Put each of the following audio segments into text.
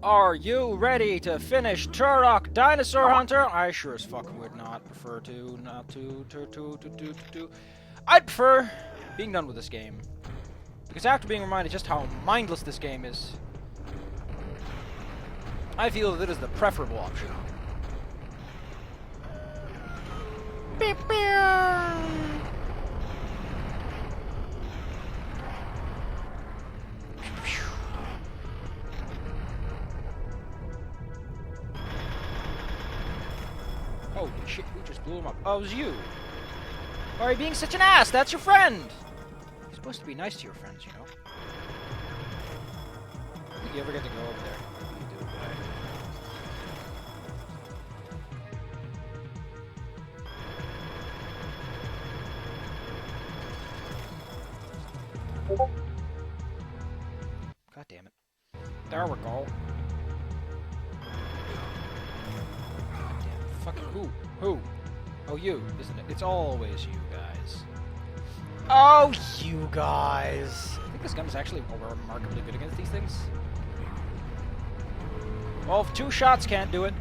Are you ready to finish Turok Dinosaur Hunter? I sure as fuck would not prefer to, not to. I'd prefer being done with this game. Because after being reminded just how mindless this game is, I feel that it is the preferable option. Beep, beep. Holy shit, who just blew him up? Oh, it was you. Why are you being such an ass? That's your friend! You're supposed to be nice to your friends, you know? Did you ever get to go over there? You do, right? God damn it. There we go. Fucking who? Who? Oh, you, isn't it? It's always you guys. Oh, you guys! I think this gun is actually remarkably good against these things. Well, if 2 shots can't do it,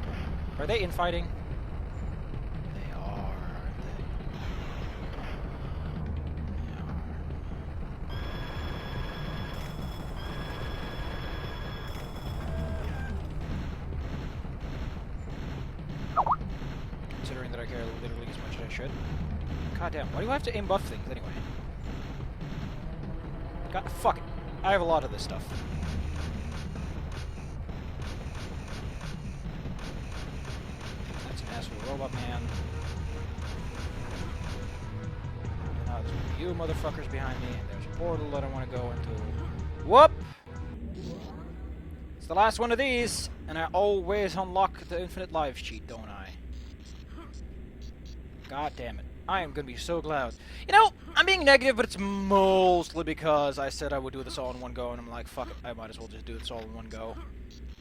are they infighting? They are, aren't they? Considering that I care literally as much as I should. God damn, why do I have to aim buff things anyway? God, fuck it. I have a lot of this stuff. That's an asshole robot man. And now there's you motherfuckers behind me, and there's a portal that I want to go into. Whoop! It's the last one of these, and I always unlock the infinite lives cheat, don't I? God damn it. I am gonna be so glad. You know, I'm being negative, but it's mostly because I said I would do this all in one go, and I'm like, fuck it, I might as well just do this all in one go.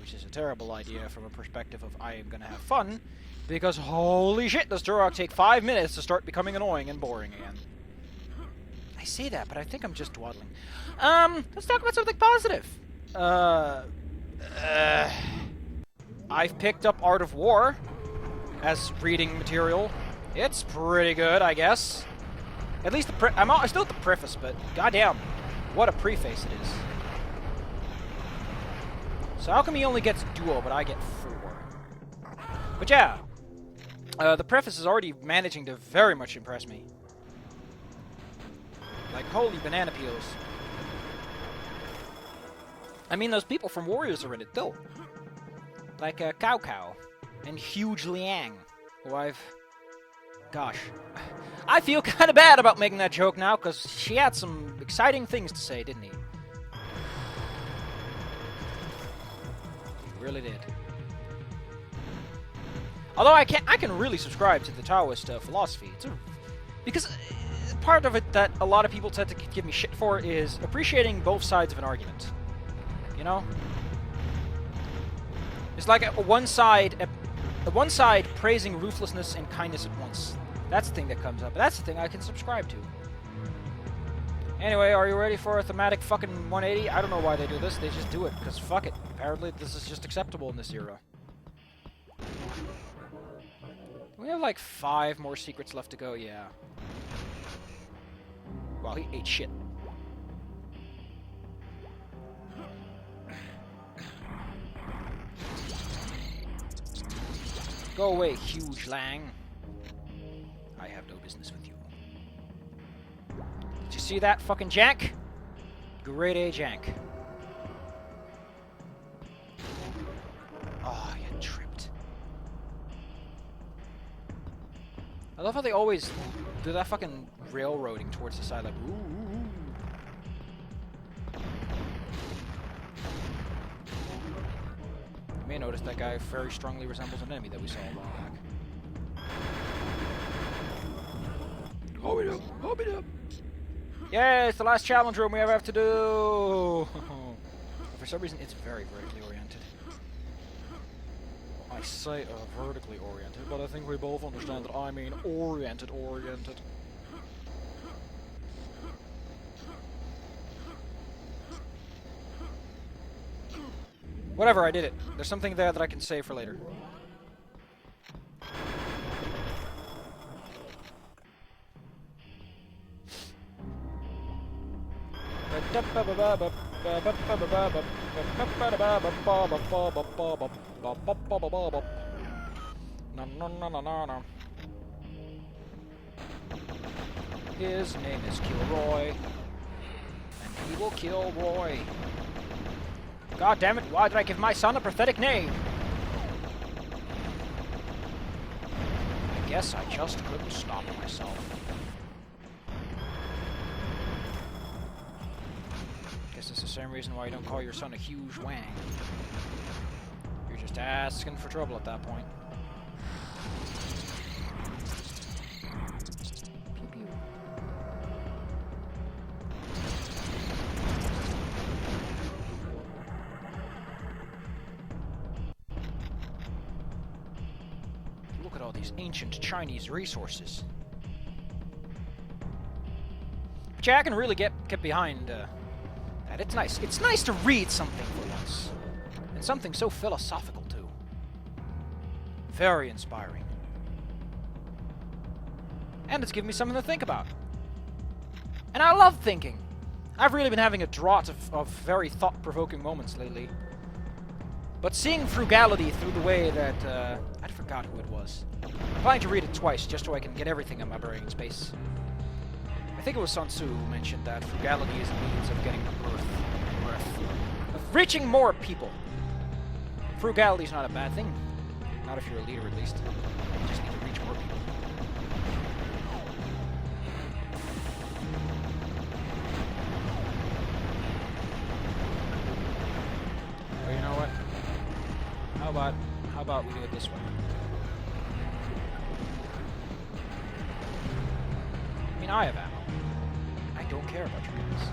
Which is a terrible idea from a perspective of I am gonna have fun, because holy shit, does Turok take 5 minutes to start becoming annoying and boring again. I say that, but I think I'm just dawdling. Let's talk about something positive. I've picked up Art of War as reading material. It's pretty good, I guess. At least I'm still at the preface, but goddamn, what a preface it is. So how come he only gets duo, but I get 4? But yeah, the preface is already managing to very much impress me. Like, holy banana peels. I mean, those people from Warriors are in it, though. Like, Cow Cow and Huge Liang, who I've... Gosh. I feel kind of bad about making that joke now, because she had some exciting things to say, didn't he? He really did. Although I can really subscribe to the Taoist philosophy. Because part of it that a lot of people tend to give me shit for is appreciating both sides of an argument. You know? It's like one side praising ruthlessness and kindness at once. That's the thing that comes up. That's the thing I can subscribe to. Anyway, are you ready for a thematic fucking 180? I don't know why they do this. They just do it, because fuck it. Apparently this is just acceptable in this era. We have like 5 more secrets left to go, yeah. Wow, he ate shit. Go away, Huge Lang. I have no business with you. Did you see that fucking jank? Grade A jank. Oh, you tripped. I love how they always do that fucking railroading towards the side, like, ooh, ooh, ooh. You may notice that guy very strongly resembles an enemy that we saw a while back. Hold it up! Hold it up! Yeah, it's the last challenge room we ever have to do! For some reason, it's very vertically oriented. I say vertically oriented, but I think we both understand that I mean oriented. Whatever, I did it. There's something there that I can save for later. No. His name is Kilroy, and he will kill Roy. God damn it, why did I give my son a pathetic name? I guess I just couldn't stop myself. Guess it's the same reason why you don't call your son a huge wang. You're just asking for trouble at that point. Pew pew. Look at all these ancient Chinese resources. But yeah, I can really get behind that. It's nice. It's nice to read something for once. And something so philosophical, too. Very inspiring. And it's given me something to think about. And I love thinking. I've really been having a drought of very thought-provoking moments lately. But seeing frugality through the way that, I forgot who it was. I'm planning to read it twice, just so I can get everything in my brain space. I think it was Sun Tzu who mentioned that frugality is a means of getting of reaching more people. Frugality is not a bad thing. Not if you're a leader, at least. You just need to reach more people. Oh, you know what? How about we do it this way? I mean, I have ammo. I don't care about your guys.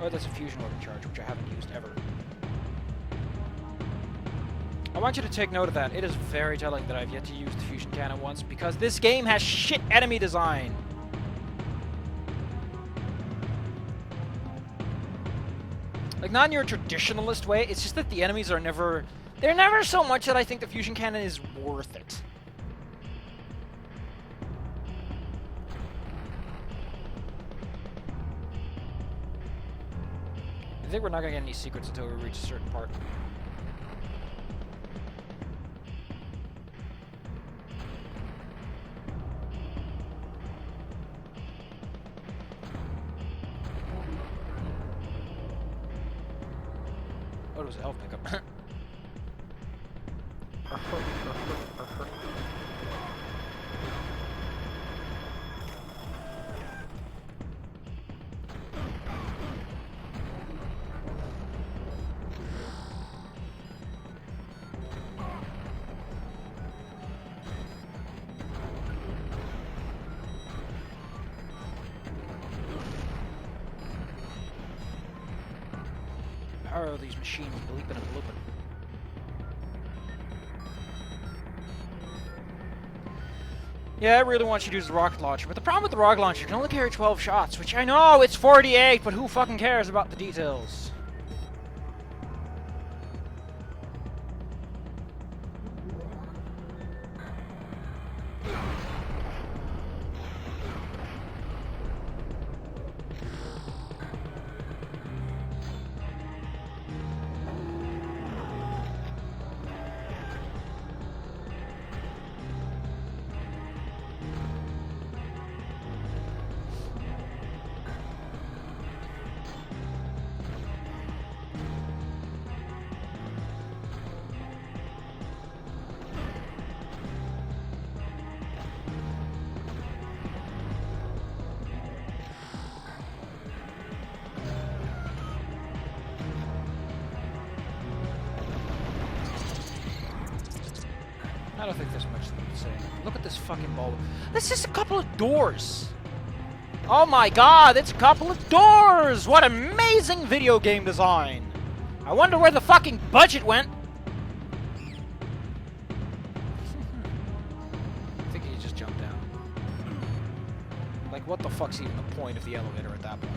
Oh, that's a fusion weapon charge, which I haven't used ever. I want you to take note of that. It is very telling that I've yet to use the fusion cannon once, because this game has shit enemy design. Like, not in your traditionalist way, it's just that the enemies are never... They're never so much that I think the fusion cannon is worth it. I think we're not gonna get any secrets until we reach a certain part. Oh, it was a health pickup. How are these machines bleeping and blooping? Yeah, I really want you to use the rocket launcher, but the problem with the rocket launcher, you can only carry 12 shots, which I know, it's 48, but who fucking cares about the details? I don't think there's much to say. Look at this fucking bulb. This is a couple of doors. Oh my god, it's a couple of doors! What amazing video game design! I wonder where the fucking budget went. I think he just jumped down. Like, what the fuck's even the point of the elevator at that point?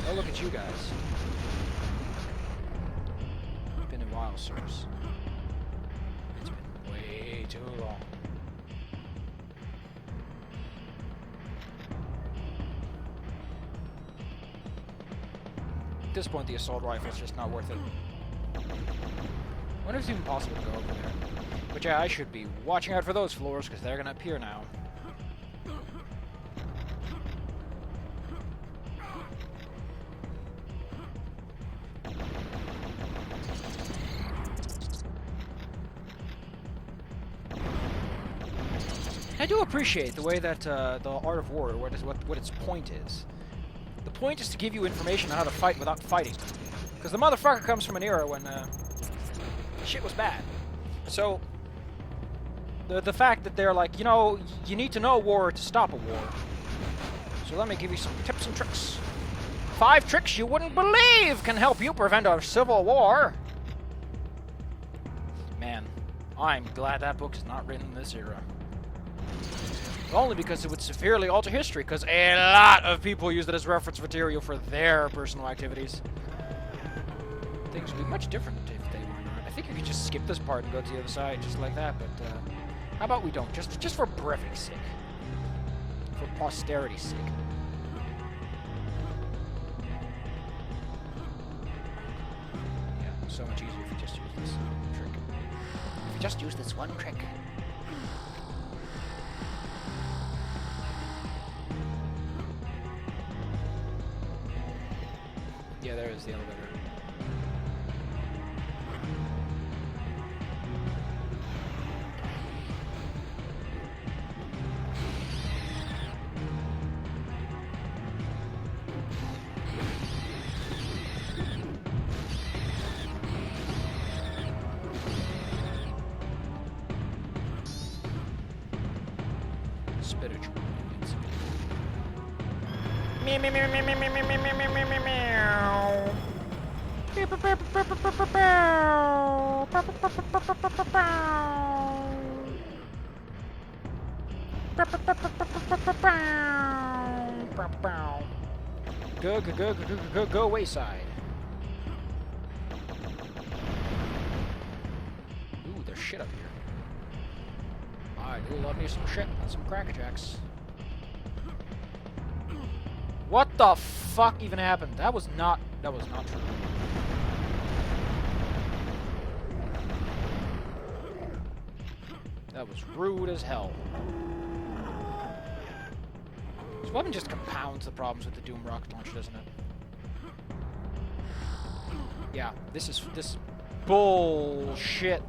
Oh, look at you guys. Been a while, sirs. It's been way too long. At this point, the assault rifle is just not worth it. I wonder if it's even possible to go over there. But yeah, I should be watching out for those floors, because they're going to appear now. I do appreciate the way that the Art of War, what its point is. The point is to give you information on how to fight without fighting. Because the motherfucker comes from an era when shit was bad. So, the fact that they're like, you know, you need to know war to stop a war. So let me give you some tips and tricks. 5 tricks you wouldn't believe can help you prevent a civil war. Man, I'm glad that book is not written in this era. Only because it would severely alter history, because a lot of people use it as reference material for their personal activities. Things would be much different if they were not. I think you could just skip this part and go to the other side just like that, but how about we don't? Just for brevity's sake. For posterity's sake. Yeah, so much easier if you just use this trick. If you just use this one trick. Yeah, there is the elevator. Spiritual. Me. Go wayside. Ooh, there's shit up here. I do love me some shit and some crackerjacks. What the fuck even happened? That was not true. That was rude as hell. This weapon just compounds the problems with the Doom rocket launcher, doesn't it? Yeah, this is bullshit.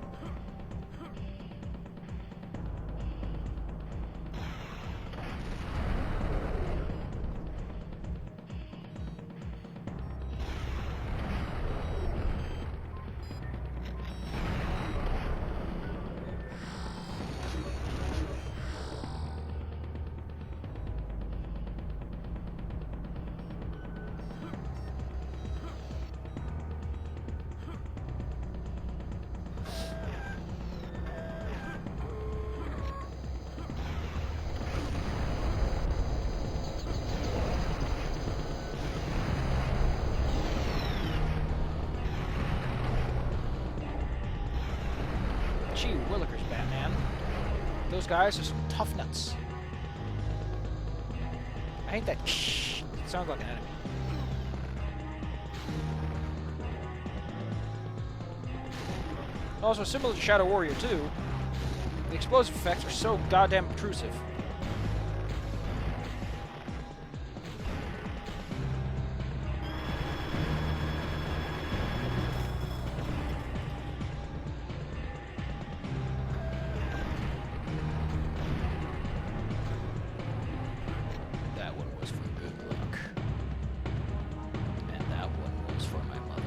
Gee willikers, Batman. Those guys are some tough nuts. I hate that. It sounds like an enemy. Also, similar to Shadow Warrior 2, the explosive effects are so goddamn obtrusive. That one was for good luck. And that one was for my mother.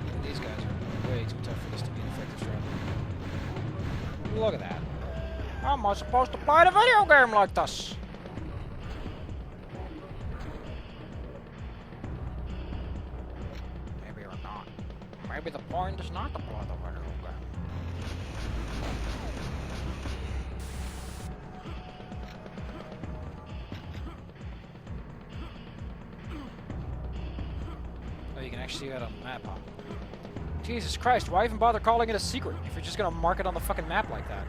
But these guys are way too tough for this to be an effective strategy. Look at that. How am I supposed to play the video game like this? Maybe the point is not to blow the window open. Oh, you can actually see that on the map, huh? Jesus Christ, why even bother calling it a secret if you're just gonna mark it on the fucking map like that?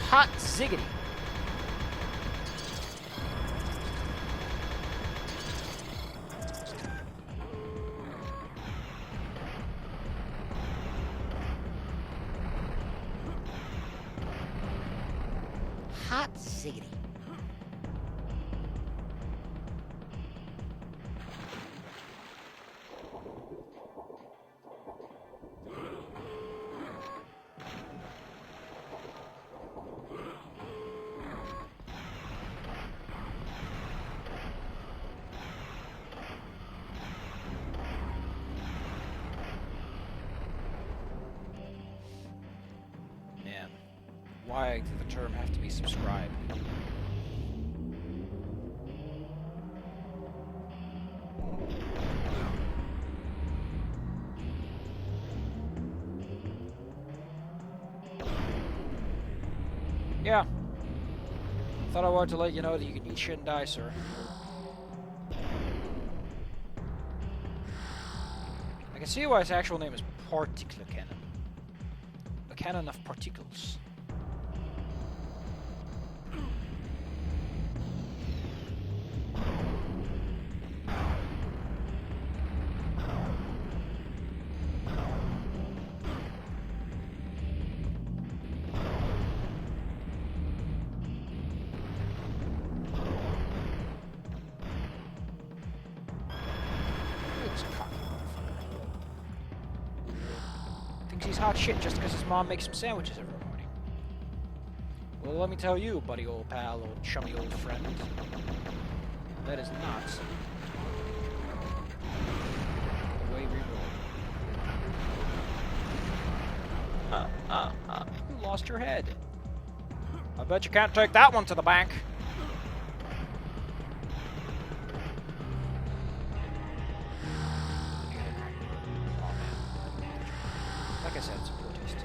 Hot ziggity. Hot ziggity. Man, why did the term have to be subscribed? Yeah. Thought I wanted to let you know that you can eat shit and die, sir. I can see why his actual name is Particle Cannon. A cannon of particles. He's hot shit just because his mom makes him sandwiches every morning. Well, let me tell you, buddy, old pal, old chummy old friend, that is not the way we roll. You lost your head. I bet you can't take that one to the bank. Like I said, it's a protest.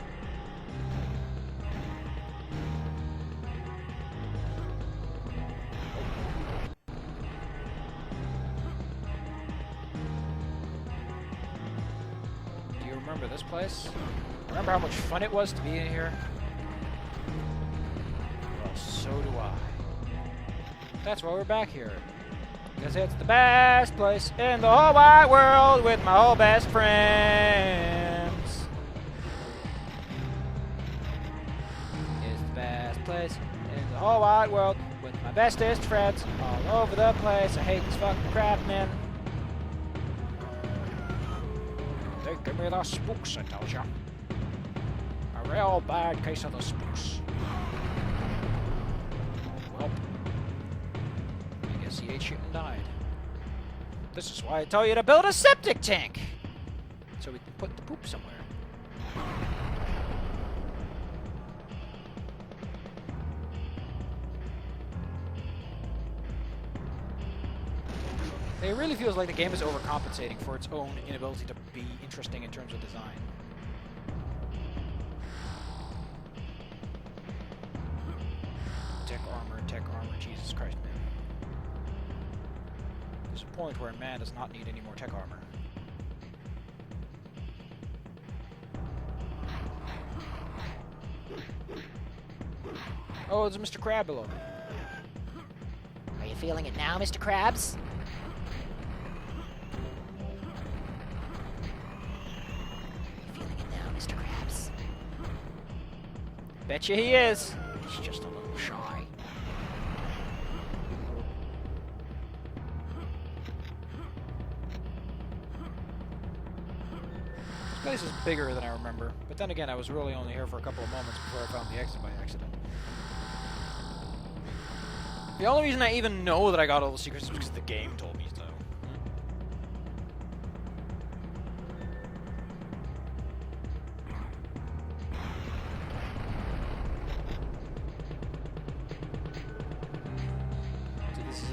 Do you remember this place? Remember how much fun it was to be in here? Well, so do I. That's why we're back here. Because it's the best place in the whole wide world with my whole best friends. Place in the whole wide world with my bestest friends all over the place. I hate this fucking crap, man. They give me the spooks, I told you. A real bad case of the spooks. Well, I guess he ate shit and died. This is why I tell you to build a septic tank, so we can put the poop somewhere. It really feels like the game is overcompensating for its own inability to be interesting in terms of design. Tech armor, Jesus Christ, man. There's a point where a man does not need any more tech armor. Oh, there's Mr. Crab below me. Are you feeling it now, Mr. Krabs? Betcha he is. He's just a little shy. This place is bigger than I remember, but then again, I was really only here for a couple of moments before I found the exit by accident. The only reason I even know that I got all the secrets is because the game told me so.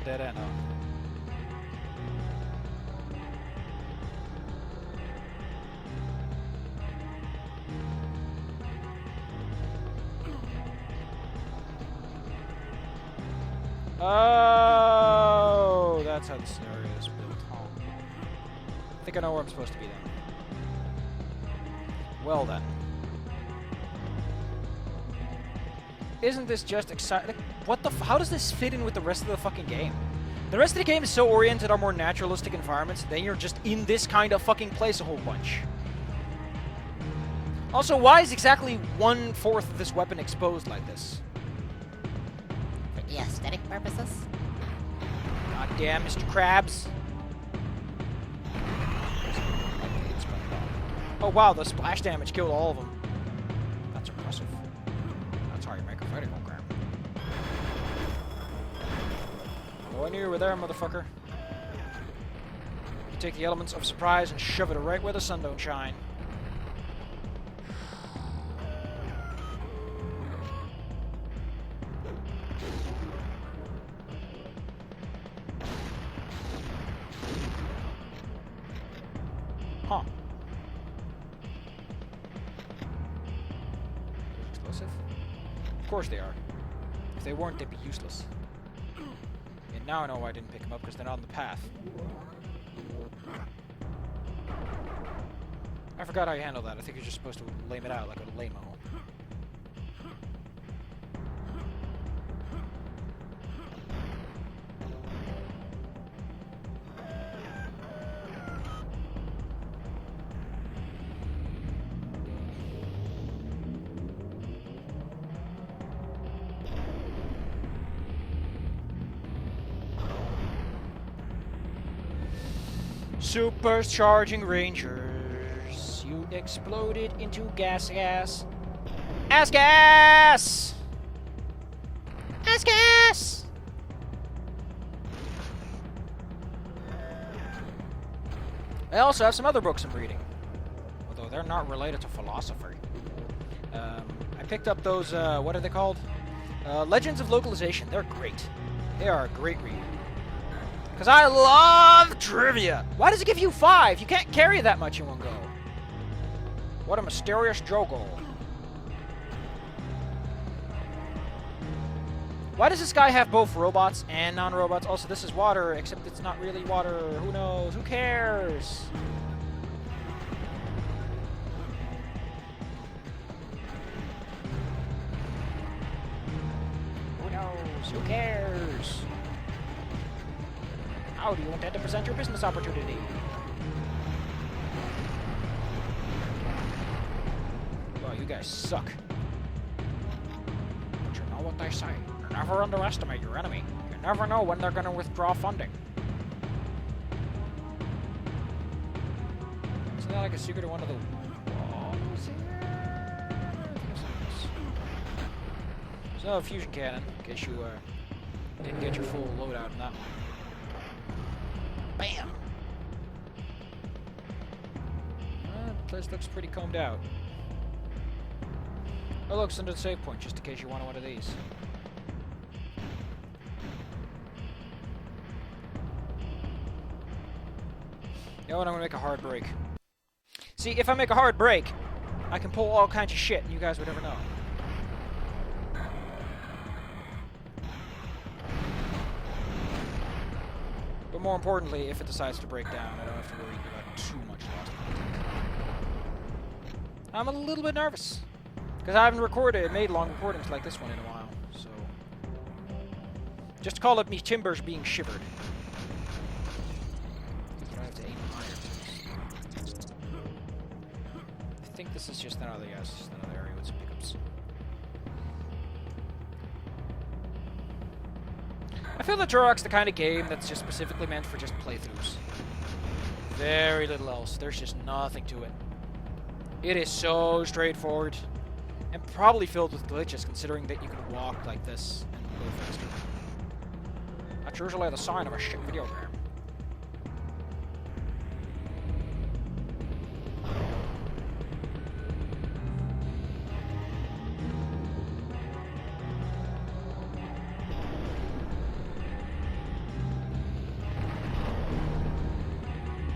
Dead end, huh? Oh, that's how the scenario is built. Huh. I think I know where I'm supposed to be then. Well then. Isn't this just exciting? Like, what the how does this fit in with the rest of the fucking game? The rest of the game is so oriented on more naturalistic environments, then you're just in this kind of fucking place a whole bunch. Also, why is exactly 1/4 of this weapon exposed like this? For the aesthetic purposes? God damn, Mr. Krabs. Oh wow, the splash damage killed all of them. That's impressive. That's how you make a fighting program. Oh, I knew you were there, motherfucker. You take the elements of surprise and shove it right where the sun don't shine. Huh. Explosive? Of course they are. If they weren't, they'd be useless. And now I know why I didn't pick them up, because they're not on the path. I forgot how you handle that. I think you're just supposed to lame it out like a lame-o. Supercharging Rangers. You exploded into gas. Ass gas! Ass gas! I also have some other books I'm reading. Although they're not related to philosophy. I picked up those, what are they called? Legends of Localization. They're great. They are a great read. Because I love trivia! Why does it give you 5? You can't carry that much in one go. What a mysterious joggle. Why does this guy have both robots and non-robots? Also, this is water, except it's not really water. Who knows? Who cares? Who knows? Who cares? How do you intend to present your business opportunity? Well, you guys suck. But you know what they say. Never underestimate your enemy. You never know when they're going to withdraw funding. Isn't that like a secret of one of the walls here? There's no fusion cannon, in case you didn't get your full loadout in that one. Bam! The place looks pretty combed out. Oh look, it's under the save point, just in case you want one of these. You know what, I'm gonna make a hard break. See, if I make a hard break, I can pull all kinds of shit and you guys would never know. But more importantly, if it decides to break down, I don't have to worry about too much lost content. I'm a little bit nervous. Because I haven't made long recordings like this one in a while, so... Just call it me timbers being shivered. I have to aim higher. I think this is just another, yes, another area with some pickups. I feel that Turok's the kind of game that's just specifically meant for just playthroughs. Very little else. There's just nothing to it. It is so straightforward. And probably filled with glitches, considering that you can walk like this and go faster. That's usually the sign of a shit video game.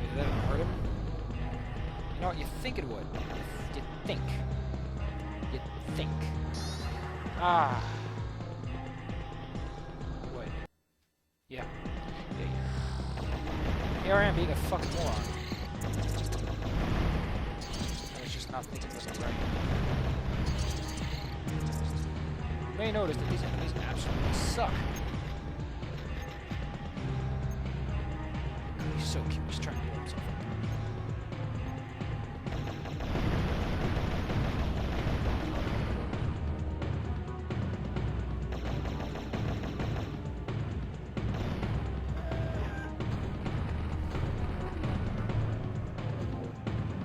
Did that hurt him? You know what, you think it would. You'd think. You'd think. Ah. Wait. Here I am being a fucking moron. I was just not thinking this right. You may notice that these enemies absolutely suck. He's so cute, he's trying to blow himself up.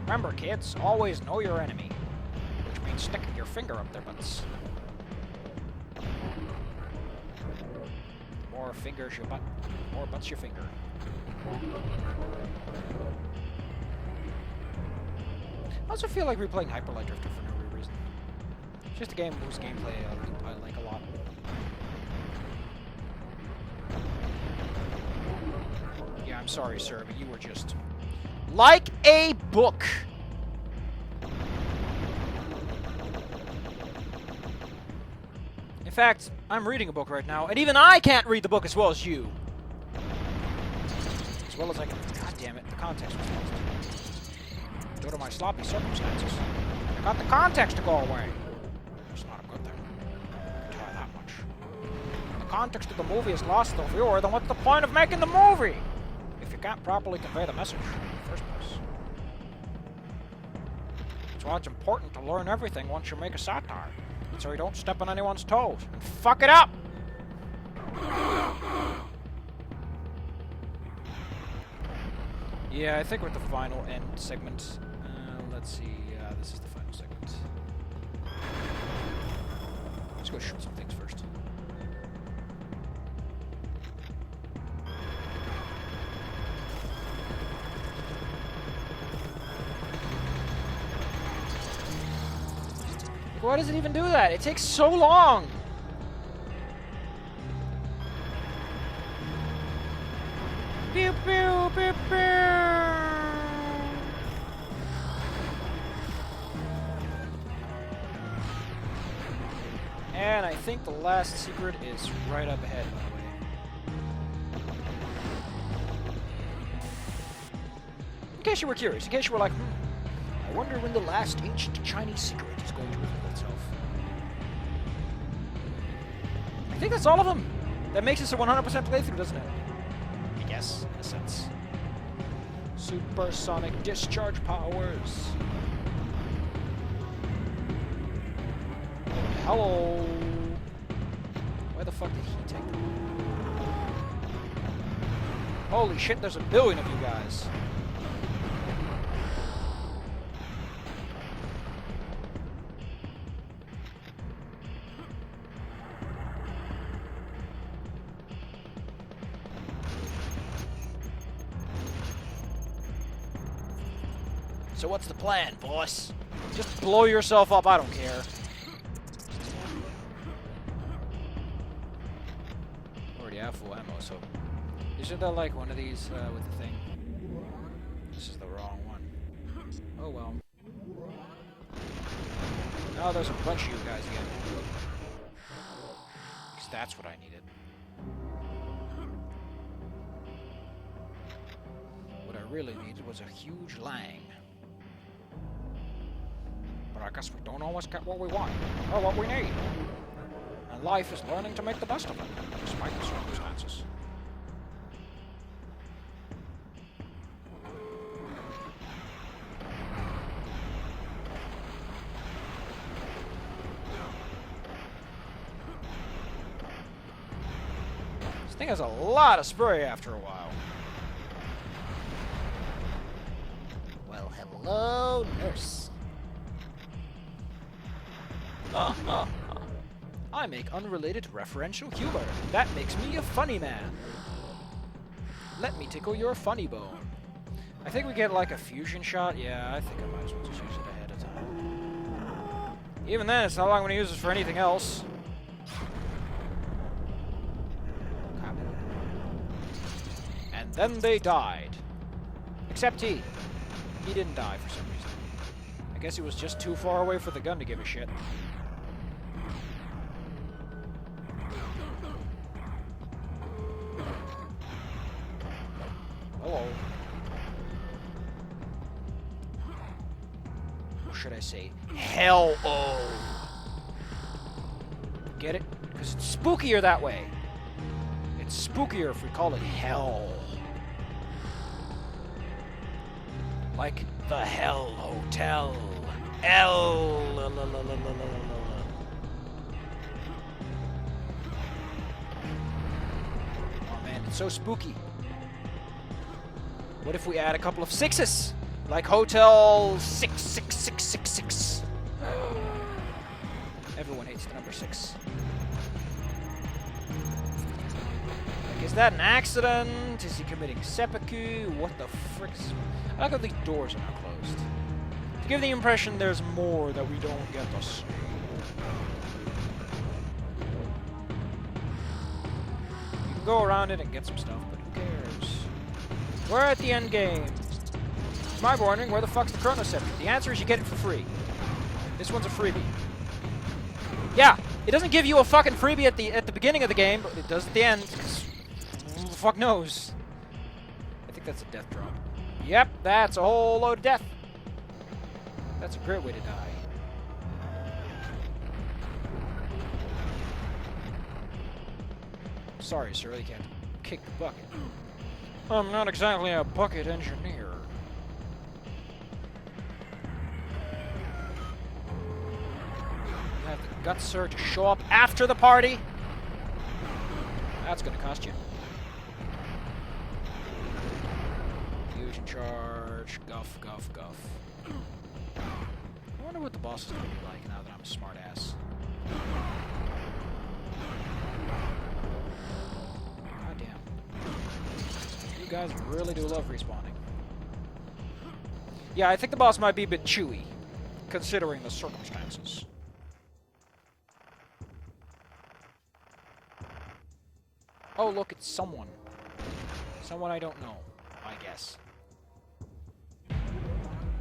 Remember, kids, always know your enemy, which means sticking your finger up their butts. The more fingers your butt, the more butts your finger. I also feel like replaying Hyper Light Drifter for no reason. It's just a game whose gameplay I like a lot. Yeah, I'm sorry, sir, but you were just like a book. In fact, I'm reading a book right now, and even I can't read the book as well as you. As well as I can. God damn it, the context was lost. Due to my sloppy circumstances, I got the context to go away. It's not a good thing. I can tell you that much. When the context of the movie is lost to the viewer, then what's the point of making the movie? If you can't properly convey the message in the first place. That's why it's important to learn everything once you make a satire, so you don't step on anyone's toes and fuck it up! Yeah, I think we're at the final end segment. Let's see, this is the final segment. Let's go shoot some things first. Why does it even do that? It takes so long! Pew pew pew pew! And I think the last secret is right up ahead, by the way. In case you were curious, in case you were like, I wonder when the last ancient Chinese secret is going to reveal itself. I think that's all of them. That makes this a 100% playthrough, doesn't it? I guess, in a sense. Supersonic discharge powers. Oh, hello. Why the fuck did he take them? Holy shit, there's a billion of you guys. So what's the plan, boss? Just blow yourself up, I don't care. Already have full ammo, so... Isn't there like one of these with the thing? This is the wrong one. Oh well. Oh, there's a bunch of you guys again. Because that's what I needed. What I really needed was a huge lang. But I guess we don't always get what we want, or what we need. And life is learning to make the best of it, despite the circumstances. This thing has a lot of spray after a while. Well, hello, nurse. I make unrelated referential humor. That makes me a funny man. Let me tickle your funny bone. I think we get like a fusion shot. Yeah, I think I might as well just use it ahead of time. Even then, it's not like I'm going to use this for anything else. And then they died. Except he. He didn't die for some reason. I guess he was just too far away for the gun to give a shit. Hello. should I say, hell-o. Get it? Because it's spookier that way. It's spookier if we call it hell. Like the Hell Hotel. Oh man, it's so spooky. What if we add a couple of sixes? Like Hotel 66666. Everyone hates the number 6. Like, is that an accident? Is he committing seppuku? What the frick? I like how these doors are now closed. To give the impression there's more that we don't get to see. You can go around it and get some stuff, but who cares? We're at the end game. You might be wondering, where the fuck's the Chrono Scepter? The answer is you get it for free. This one's a freebie. Yeah, it doesn't give you a fucking freebie at the beginning of the game, but it does at the end. Who the fuck knows? I think that's a death drop. Yep, that's a whole load of death. That's a great way to die. Sorry, sir, you can't kick the bucket. I'm not exactly a bucket engineer. You have the guts, sir, to show up after the party? That's gonna cost you. Fusion charge, guff, guff, guff. I wonder what the boss is gonna be like now that I'm a smart ass. God damn. You guys really do love respawning. Yeah, I think the boss might be a bit chewy, considering the circumstances. Oh, look, it's someone. Someone I don't know, I guess.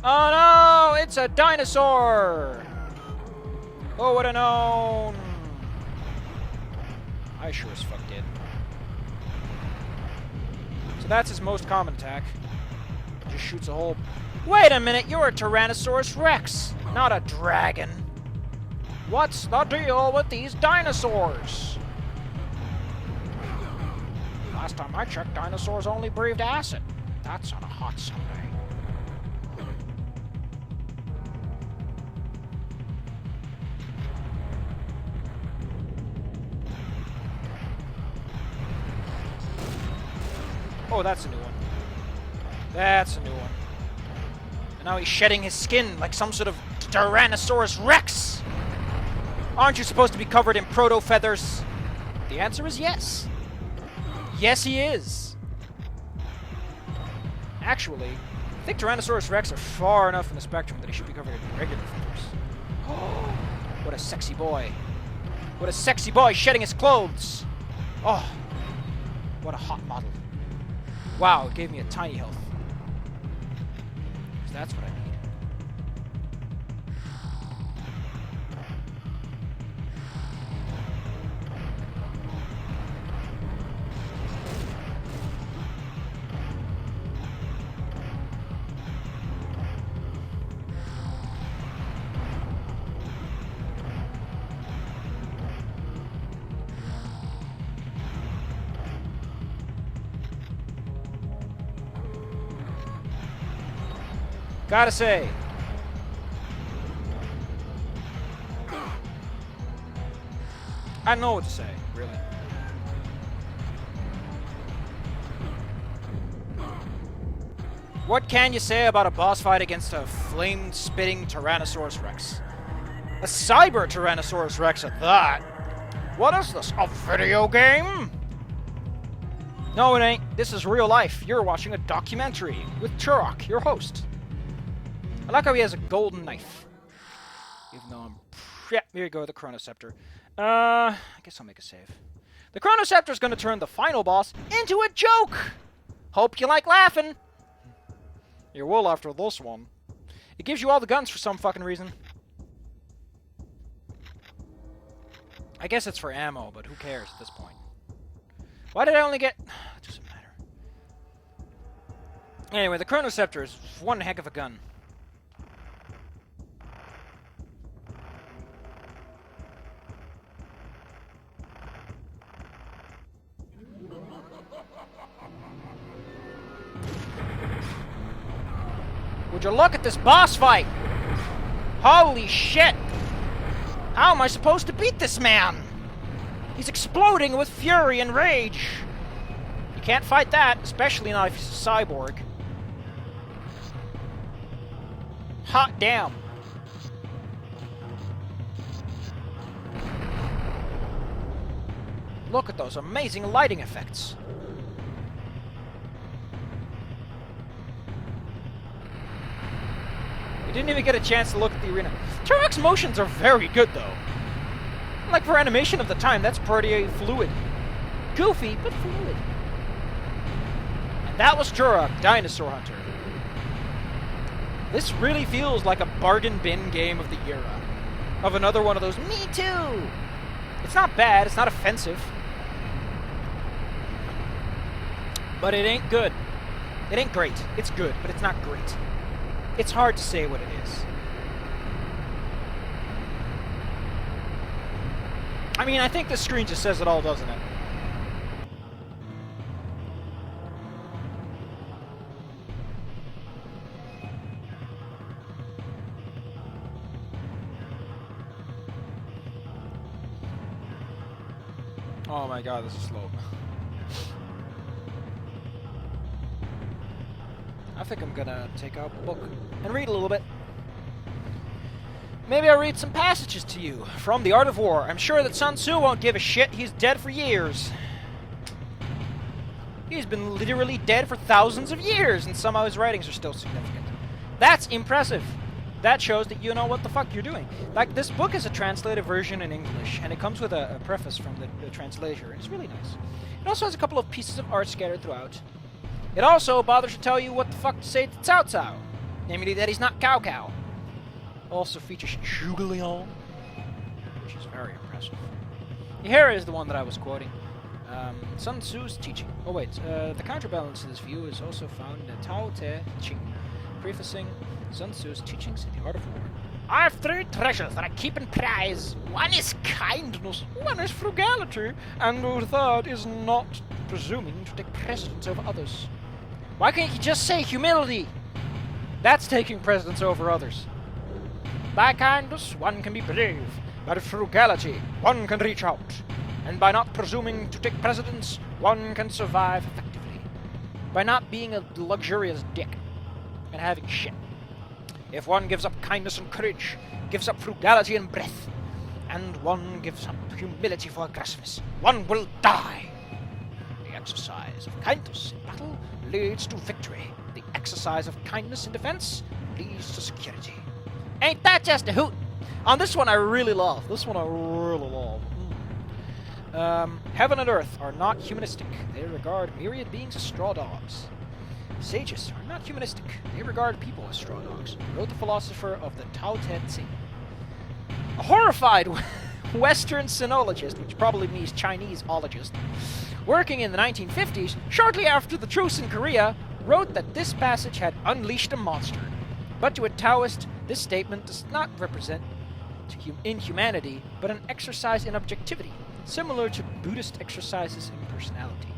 Oh no! It's a dinosaur! Oh, would have known! I sure as fuck did. So that's his most common attack. Just shoots a hole. Wait a minute, you're a Tyrannosaurus Rex, not a dragon. What's the deal with these dinosaurs? Last time I checked, dinosaurs only breathed acid. That's on a hot Sunday. Oh, that's a new one. That's a new one. And now he's shedding his skin like some sort of Tyrannosaurus Rex! Aren't you supposed to be covered in proto-feathers? The answer is yes. Yes, he is. Actually, I think Tyrannosaurus Rex are far enough in the spectrum that he should be covered in regular feathers. Oh, what a sexy boy. What a sexy boy shedding his clothes. Oh, what a hot model. Wow, it gave me a tiny health. So that's what I need. Gotta say. I don't know what to say, really. What can you say about a boss fight against a flame-spitting Tyrannosaurus Rex? A cyber Tyrannosaurus Rex at that. What is this, a video game? No, it ain't. This is real life. You're watching a documentary with Turok, your host. I like how he has a golden knife. Even though I'm... Yeah, here you go, the Chrono Scepter. I guess I'll make a save. The Chrono Scepter is going to turn the final boss into a joke! Hope you like laughing! You will after this one. It gives you all the guns for some fucking reason. I guess it's for ammo, but who cares at this point? Why did I only get... It doesn't matter. Anyway, the Chrono Scepter is one heck of a gun. Would you look at this boss fight? Holy shit! How am I supposed to beat this man? He's exploding with fury and rage. You can't fight that, especially not if he's a cyborg. Hot damn. Look at those amazing lighting effects. We didn't even get a chance to look at the arena. Turok's motions are very good, though. Like, for animation of the time, that's pretty fluid. Goofy, but fluid. And that was Turok, Dinosaur Hunter. This really feels like a bargain bin game of the era. Of another one of those, me too! It's not bad, it's not offensive. But it ain't good. It ain't great. It's good, but it's not great. It's hard to say what it is. I mean, I think this screen just says it all, doesn't it? Oh my god, this is slow. I think I'm gonna take out a book and read a little bit. Maybe I'll read some passages to you from The Art of War. I'm sure that Sun Tzu won't give a shit. He's dead for years. He's been literally dead for thousands of years, and somehow his writings are still significant. That's impressive. That shows that you know what the fuck you're doing. Like, this book is a translated version in English, and it comes with a preface from the translator. It's really nice. It also has a couple of pieces of art scattered throughout. It also bothers to tell you what the fuck to say to Cao Cao, namely that he's not Cao Cao. Also features Zhuge Liang, which is very impressive. Here is the one that I was quoting. Sun Tzu's teaching. Oh wait, the counterbalance to this view is also found in the Tao Te Ching, prefacing Sun Tzu's teachings in the art of war. I have three treasures that I keep in prize. One is kindness, one is frugality, and the third is not presuming to take precedence over others. Why can't you just say humility? That's taking precedence over others. By kindness, one can be brave. By frugality, one can reach out. And by not presuming to take precedence, one can survive effectively. By not being a luxurious dick and having shit. If one gives up kindness and courage, gives up frugality and breath, and one gives up humility for aggressiveness, one will die. The exercise of kindness in battle leads to victory. The exercise of kindness in defense leads to security. Ain't that just a hoot? On this one I really love. Heaven and earth are not humanistic. They regard myriad beings as straw dogs. Sages are not humanistic. They regard people as straw dogs, wrote the philosopher of the Tao Te Ching. A horrified Western sinologist, which probably means Chinese-ologist, working in the 1950s, shortly after the truce in Korea, wrote that this passage had unleashed a monster. But to a Taoist, this statement does not represent inhumanity, but an exercise in objectivity, similar to Buddhist exercises in personality.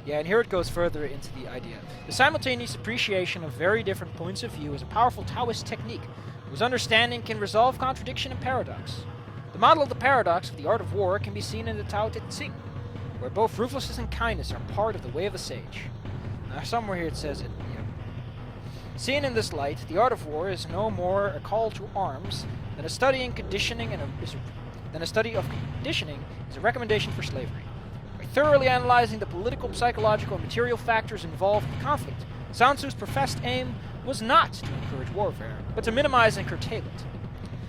Yeah, and here it goes further into the idea. The simultaneous appreciation of very different points of view is a powerful Taoist technique, whose understanding can resolve contradiction and paradox. The model of the paradox of the art of war can be seen in the Tao Te Ching, where both ruthlessness and kindness are part of the way of the sage. Now, somewhere here it says it. Seen in this light, the art of war is no more a call to arms than a study in conditioning than a study of conditioning is a recommendation for slavery. By thoroughly analyzing the political, psychological, and material factors involved in the conflict, Sun Tzu's professed aim was not to encourage warfare, but to minimize and curtail it.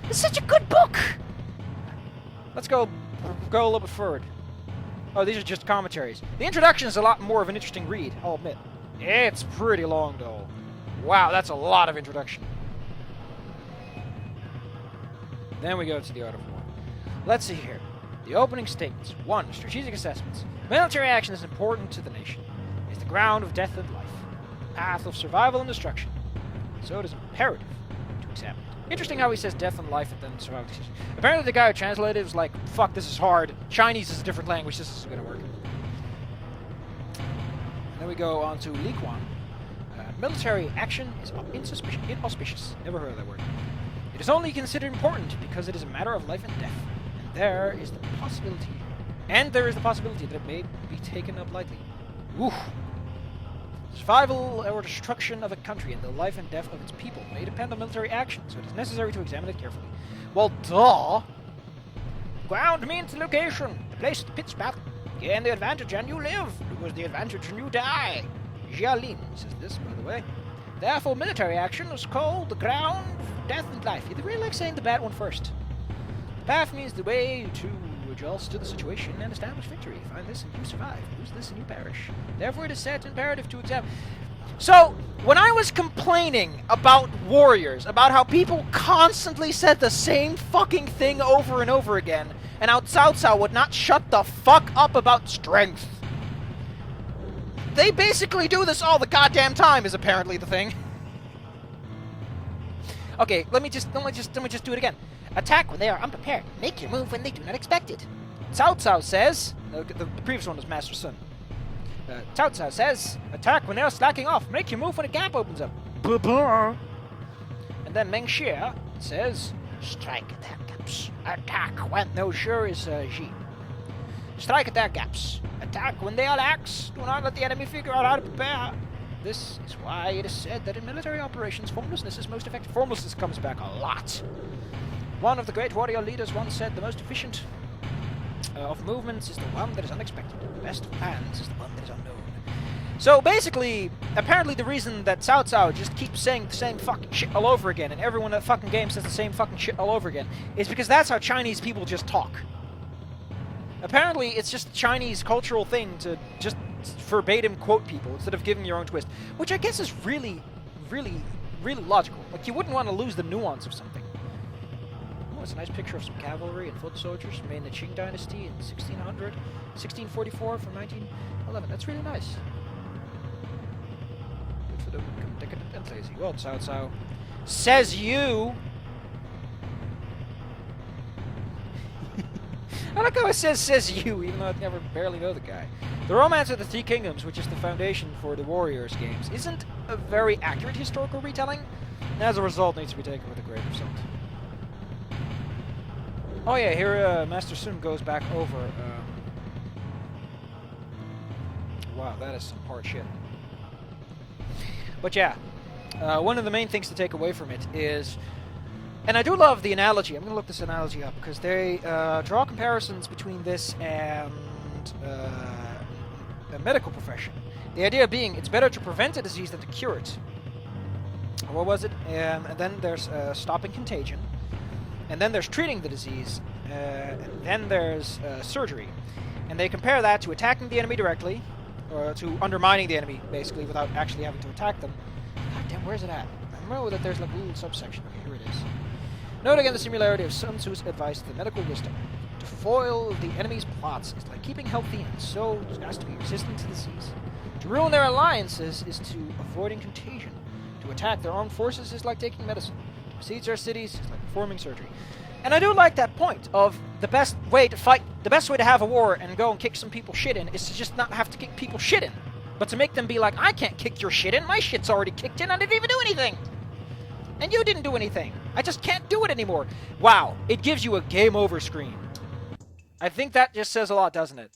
It's such a good book! Let's go a little bit forward. Oh, these are just commentaries. The introduction is a lot more of an interesting read, I'll admit. It's pretty long, though. Wow, that's a lot of introduction. Then we go to the art of war. Let's see here. The opening statements. 1. Strategic assessments. Military action is important to the nation. It is the ground of death and life. The path of survival and destruction. So it is imperative to examine it. Interesting how he says death and life and then survival. Apparently the guy who translated it was like, fuck, this is hard. Chinese is a different language. This isn't going to work. And then we go on to Li Quan. military action is inauspicious. Never heard of that word. It is only considered important because it is a matter of life and death, and there is the possibility that it may be taken up lightly. Oof. Survival or destruction of a country and the life and death of its people may depend on military action, so it is necessary to examine it carefully. Well, duh! Ground means location, the place the pit's battle. Gain the advantage and you live, lose the advantage and you die. Jialin says this, by the way. Therefore, military action is called the ground of death and life. They really like saying the bad one first. The path means the way to adjust to the situation and establish victory. Find this and you survive. Lose this and you perish. Therefore, it is set imperative to examine. So, when I was complaining about warriors, about how people constantly said the same fucking thing over and over again, and how Cao Cao would not shut the fuck up about strength. They basically do this all the goddamn time, is apparently the thing. Okay, let me just do it again. Attack when they are unprepared. Make your move when they do not expect it. Cao Cao says... The previous one was Master Sun. Cao Cao says, attack when they are slacking off. Make your move when a gap opens up. And then Meng Xie says, strike at their gaps. Attack when... No, sure is Ji. Strike at their gaps. Attack when they are lax. Do not let the enemy figure out how to prepare. This is why it is said that in military operations, formlessness is most effective. Formlessness comes back a lot. One of the great warrior leaders once said the most efficient of movements is the one that is unexpected. The best of plans is the one that is unknown. So basically, apparently the reason that Cao Cao just keeps saying the same fucking shit all over again, and everyone in that fucking game says the same fucking shit all over again, is because that's how Chinese people just talk. Apparently, it's just a Chinese cultural thing to just verbatim quote people instead of giving your own twist, which I guess is really, really, really logical. Like, you wouldn't want to lose the nuance of something. Oh, it's a nice picture of some cavalry and foot soldiers made in the Qing Dynasty in 1644 from 1911. That's really nice. Good for them, decadent and lazy. Well, Cao Cao says you. I like how it says you, even though I never barely know the guy. The Romance of the Three Kingdoms, which is the foundation for the Warriors games, isn't a very accurate historical retelling, and as a result needs to be taken with a grain of salt. Oh yeah, here Master Sun goes back over... Wow, that is some hard shit. But yeah, one of the main things to take away from it is... And I do love the analogy. I'm going to look this analogy up because they draw comparisons between this and a medical profession. The idea being it's better to prevent a disease than to cure it. What was it? And then there's stopping contagion. And then there's treating the disease. And then there's surgery. And they compare that to attacking the enemy directly, or to undermining the enemy, basically, without actually having to attack them. God damn, where's it at? I remember that there's like a little subsection. Okay, here it is. Note again the similarity of Sun Tzu's advice to the medical wisdom. To foil the enemy's plots is like keeping healthy and so as to be resistant to disease. To ruin their alliances is to avoiding contagion. To attack their armed forces is like taking medicine. To besiege their cities is like performing surgery. And I do like that point of the best way to fight, the best way to have a war and go and kick some people shit in is to just not have to kick people shit in. But to make them be like, I can't kick your shit in, my shit's already kicked in, I didn't even do anything! And you didn't do anything. I just can't do it anymore. Wow, it gives you a game over screen. I think that just says a lot, doesn't it?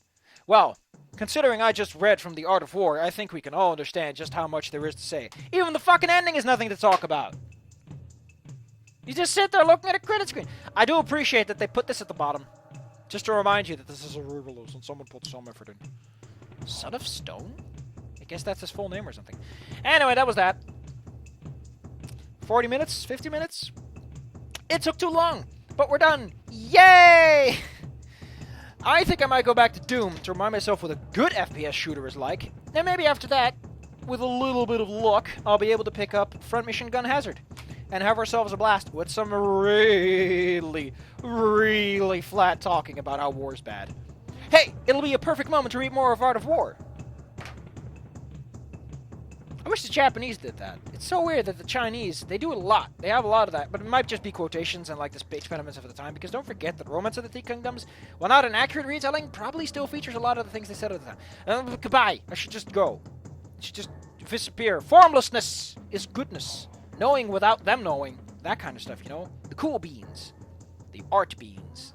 Well, considering I just read from The Art of War, I think we can all understand just how much there is to say. Even the fucking ending is nothing to talk about. You just sit there looking at a credit screen. I do appreciate that they put this at the bottom. Just to remind you that this is a release and someone put some effort in. Son of Stone? I guess that's his full name or something. Anyway, that was that. 40 minutes? 50 minutes? It took too long, but we're done. Yay! I think I might go back to Doom to remind myself what a good FPS shooter is like. And maybe after that, with a little bit of luck, I'll be able to pick up Front Mission Gun Hazard and have ourselves a blast with some really, really flat talking about how war's bad. Hey, it'll be a perfect moment to read more of Art of War. I wish the Japanese did that. It's so weird that the Chinese, they do it a lot. They have a lot of that, but it might just be quotations and like the speech impediments of the time, because don't forget that Romance of the Three Kingdoms, while not an accurate retelling, probably still features a lot of the things they said at the time. Goodbye. I should just go. I should just disappear. Formlessness is goodness. Knowing without them knowing. That kind of stuff, you know? The cool beans. The art beans.